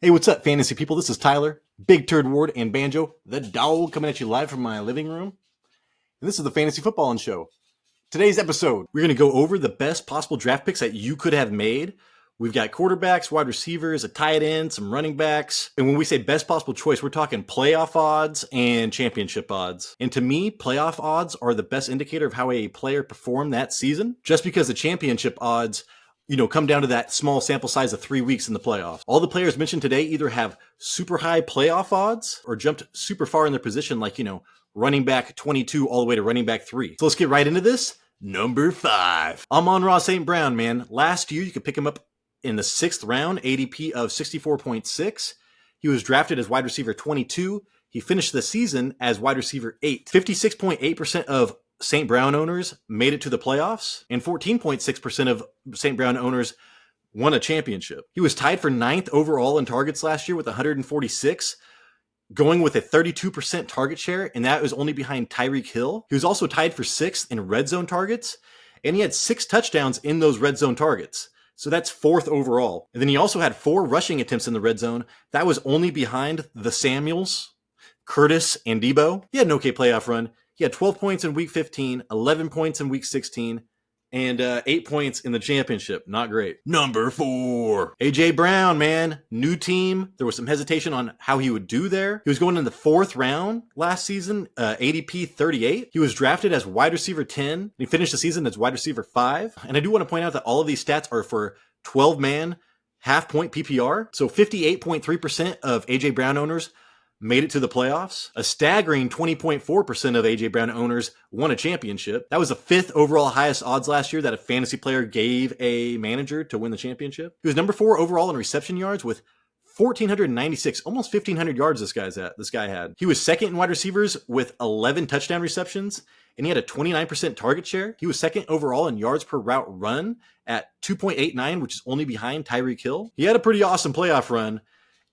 Hey, what's up, fantasy people? This is Tyler, Big Turd Ward, and Banjo, the dog, coming at you live from my living room. And this is the Fantasy Football Show. Today's episode, we're going to go over the best possible draft picks that you could have made. We've got quarterbacks, wide receivers, a tight end, some running backs. And when we say best possible choice, we're talking playoff odds and championship odds. And to me, playoff odds are the best indicator of how a player performed that season, just because the championship odds come down to that small sample size of 3 weeks in the playoff. All the players mentioned today either have super high playoff odds or jumped super far in their position, like, running back 22 all the way to running back 3. So let's get right into this. Number 5. Amon-Ra St. Brown, man. Last year, you could pick him up in the 6th round, ADP of 64.6. He was drafted as wide receiver 22. He finished the season as wide receiver 8. 56.8% of St. Brown owners made it to the playoffs, and 14.6% of St. Brown owners won a championship. He was tied for 9th overall in targets last year with 146, going with a 32% target share, and that was only behind Tyreek Hill. He was also tied for 6th in red zone targets, and he had 6 touchdowns in those red zone targets. So that's 4th overall. And then he also had 4 rushing attempts in the red zone. That was only behind the Samuels, Curtis, and Debo. He had an okay playoff run. He had 12 points in week 15, 11 points in week 16, and 8 points in the championship. Not great. Number 4. A.J. Brown, man. New team. There was some hesitation on how he would do there. He was going in the 4th round last season, ADP 38. He was drafted as wide receiver 10. He finished the season as wide receiver 5. And I do want to point out that all of these stats are for 12-man half-point PPR. So 58.3% of A.J. Brown owners made it to the playoffs. A staggering 20.4% of A.J. Brown owners won a championship. That was the 5th overall highest odds last year that a fantasy player gave a manager to win the championship. He was number 4 overall in reception yards with 1,496, almost 1,500 yards this guy had. He was 2nd in wide receivers with 11 touchdown receptions, and he had a 29% target share. He was 2nd overall in yards per route run at 2.89, which is only behind Tyreek Hill. He had a pretty awesome playoff run.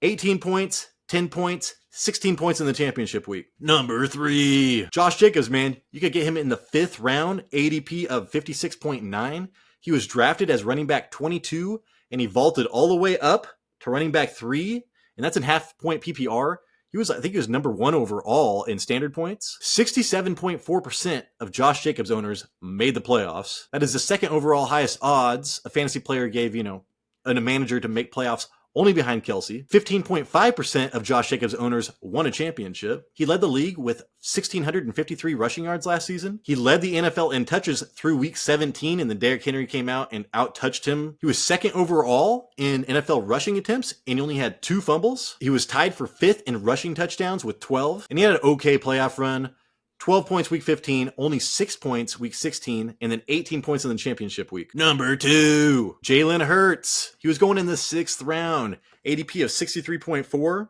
18 points, 10 points, 16 points in the championship week. Number 3. Josh Jacobs, man. You could get him in the 5th round, ADP of 56.9. He was drafted as running back 22, and he vaulted all the way up to running back 3, and that's in half-point PPR. I think he was number 1 overall in standard points. 67.4% of Josh Jacobs owners made the playoffs. That is the 2nd overall highest odds a fantasy player gave, a manager to make playoffs, only behind Kelsey. 15.5% of Josh Jacobs owners won a championship. He led the league with 1,653 rushing yards last season. He led the NFL in touches through week 17, and then Derrick Henry came out and out-touched him. He was 2nd overall in NFL rushing attempts, and he only had 2 fumbles. He was tied for 5th in rushing touchdowns with 12, and he had an okay playoff run. 12 points week 15, only 6 points week 16, and then 18 points in the championship week. Number 2, Jalen Hurts. He was going in the 6th round, ADP of 63.4.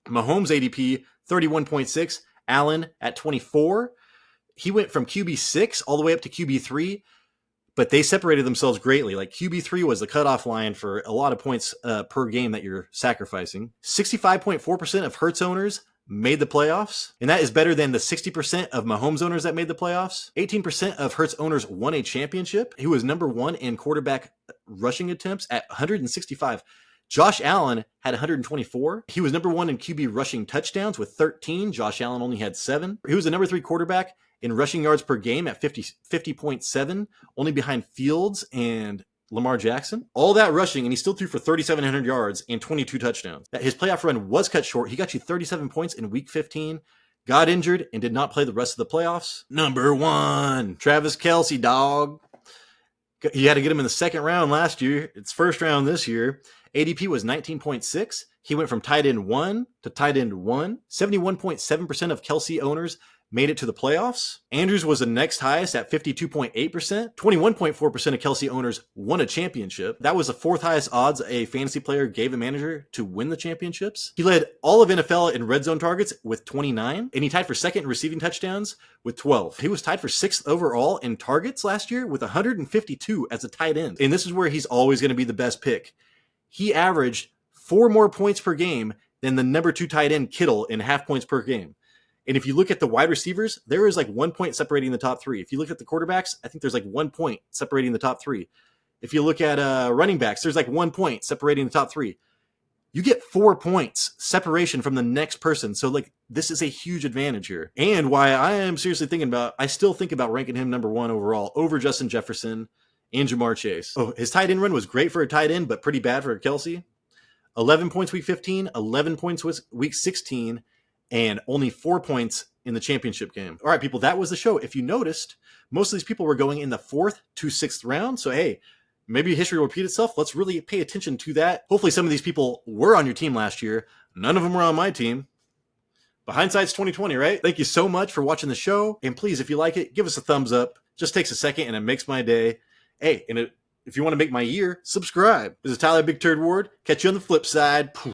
Mahomes ADP 31.6. Allen at 24. He went from QB6 all the way up to QB3, but they separated themselves greatly. Like QB3 was the cutoff line for a lot of points per game that you're sacrificing. 65.4% of Hurts owners made the playoffs, and that is better than the 60% of Mahomes owners that made the playoffs. 18% of Hurts owners won a championship. He was number 1 in quarterback rushing attempts at 165. Josh Allen had 124. He was number 1 in QB rushing touchdowns with 13. Josh Allen only had 7. He was the number 3 quarterback in rushing yards per game at 50.7, only behind Fields and Lamar Jackson. All that rushing, and he still threw for 3,700 yards and 22 touchdowns. His playoff run was cut short. He got you 37 points in week 15, got injured, and did not play the rest of the playoffs. Number 1, Travis Kelce, dog. You had to get him in the 2nd round last year. It's 1st round this year. ADP was 19.6. He went from tight end 1 to tight end 1. 71.7% of Kelce owners made it to the playoffs. Andrews was the next highest at 52.8%. 21.4% of Kelce owners won a championship. That was the 4th highest odds a fantasy player gave a manager to win the championships. He led all of NFL in red zone targets with 29, and he tied for 2nd in receiving touchdowns with 12. He was tied for 6th overall in targets last year with 152 as a tight end. And this is where he's always going to be the best pick. He averaged 4 more points per game than the number 2 tight end Kittle in half points per game. And if you look at the wide receivers, there is like 1 point separating the top 3. If you look at the quarterbacks, I think there's like 1 point separating the top 3. If you look at running backs, there's like 1 point separating the top 3. you get 4 points separation from the next person. So like this is a huge advantage here. And why I am seriously thinking about, I still think about ranking him number 1 overall over Justin Jefferson and Jamar Chase. Oh, his tight end run was great for a tight end, but pretty bad for Kelsey. 11 points week 15, 11 points week 16, and only 4 points in the championship game. All right, people, that was the show. If you noticed, most of these people were going in the 4th to 6th round. So, hey, maybe history will repeat itself. Let's really pay attention to that. Hopefully some of these people were on your team last year. None of them were on my team. But hindsight's 2020, right? Thank you so much for watching the show. And please, if you like it, give us a thumbs up. Just takes a second and it makes my day. Hey, and if you want to make my year, subscribe. This is Tyler Big Turd Ward. Catch you on the flip side.